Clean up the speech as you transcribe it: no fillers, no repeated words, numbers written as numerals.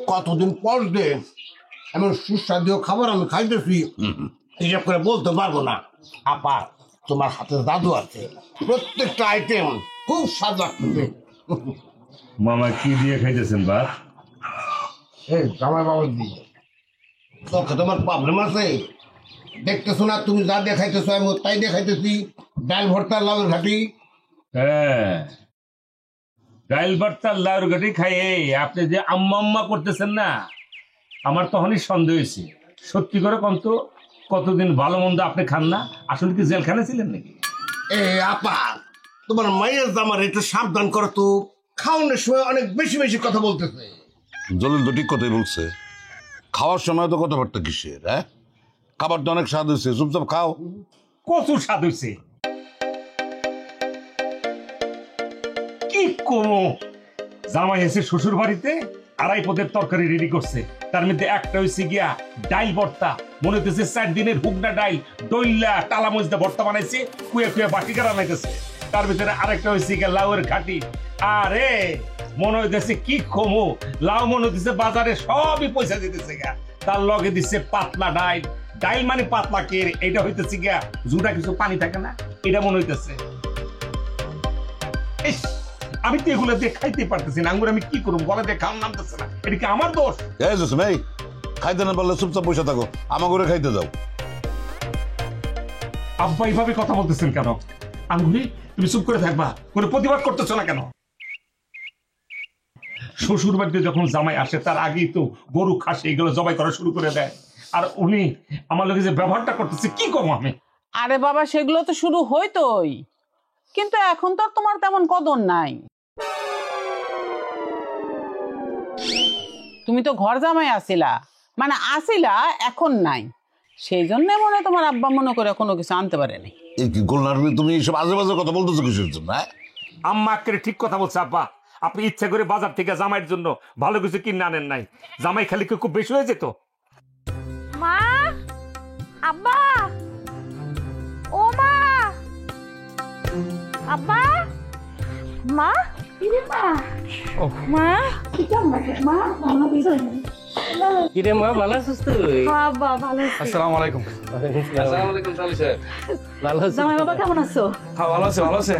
কতদিন পর দে এমন সুস্বাদু খাবার আমি খাইতেছি হিসাব করে বলতে পারবো না। আপা তোমার হাতে জাদু আছে, প্রত্যেকটা আইটেম খুব স্বাদ লাগতেছে। মামা কি দিয়ে খাইতেছেন বা? জামাই বাবা দিয়ে তোকে তোমার প্রবলেম আছে দেখতেছো না? তুমি যা দেখাইতেছো আমি তাই দেখাইতেছি। ডাল ভর্তা লাউয়ের ঘাটি। হ্যাঁ, ডাইল ভর্তা লাউর ঘাটি খাইয়ে আপনি যে আম্মা আম্মা করতেছেন না, আমার তখনই সন্দেহ হয়েছে। সত্যি করে কোন তো কতদিন ভালো মন্দ আপনি খান না? আসলে কি জেলখানে ছিলেন নাকি? আপা তোমার মায়ের জামার একটু সাবধান করো তো, খাওয়ানোর সময় অনেক বেশি বেশি কথা বলতেছে। জলিল তো ঠিক কথাই বলছে, খাওয়ার সময় তো কথাবার্তা কিসের? হ্যাঁ, খাবার তো অনেক স্বাদ হয়েছে, চুপচাপ খাও। কচুর স্বাদ হয়েছে কি কমো। জামাই এসে শ্বশুর বাড়িতে 2.5 পদের তরকারি রেডি করছে, তার মধ্যে একটা হয়েছে গিয়া ডাইল ভর্তা। মনে হইতেছে 4 দিনের হুগনা ডাইল ডইলা টালা মজদা ভর্তা বানাইছে, কুয়ে কুয়ে বাটি কারা নাইতেছে। তার ভিতরে আরেকটা হয়েছে গিয়া লাউয়ের ঘাটি। আরে মনে হইতেছে কি কমো, লাউ মনে হইতেছে বাজারে সবই পয়সা দিতেছে গা। তার লগে দিচ্ছে পাতলা ডাইল। ডাইল মানে পাতলা কে, এটা হইতেছে গিয়া জুড়া কিছু পানি থাকে না, এটা মনে হইতেছে। আমি তো এগুলো দিয়ে খাইতে পারতেছি না, আঙ্গুর আমি কি করবো, গলা দিয়ে খাওয়ার নামতেছে না। এটা কি আমার দোষ? এই খাইতে না পারলে চুপচাপ বসে থাকো, আমা করে খাইতে দাও। আব্বা এইভাবে কথা বলতেছেন কেন? আঙ্গুলি তুমি চুপ করে থাকবা, কোনো প্রতিবাদ করতেছ না কেন? শ্বশুর বাড়িতে যখন জামাই আসে তার আগেই তো গরু খাসি এগুলো জবাই করা শুরু করে দেয়, আর উনি আমার লোকে যে ব্যবহারটা করতেছে কি করবো আমি? আরে বাবা, সেগুলো তো শুরু হইতোই, কিন্তু এখন তো আর তোমার তেমন কদর নাই। তুমি তো ঘর জামাই আসিলা, মানে আসিলা, এখন নাই। সেই জন্য মনে তোমার আব্বা মনে করে কোনো কিছু আনতে পারেনি। এই কি গোলনার, তুমি সব আজে বাজে কথা বলতেছো কিসের জন্য? আম্মা আক্কেরে ঠিক কথা বলছে আব্বা। আপনি ইচ্ছা করে বাজার থেকে জামাইয়ের জন্য ভালো কিছু কিনে আনেন নাই। জামাই খালি কি খুব বেশি হয়ে যেত? মা, আব্বা, ও মা, আব্বা, মা, মা, কিরে মা, ভালো আছিস তুই? আব্বা ভালো আছি। আসসালামু আলাইকুম। আসসালামু আলাইকুম সালি সাহেব। ভালো আছি। জামাই বাবা কেমন আছো? হ্যাঁ ভালো আছে, ভালো আছে।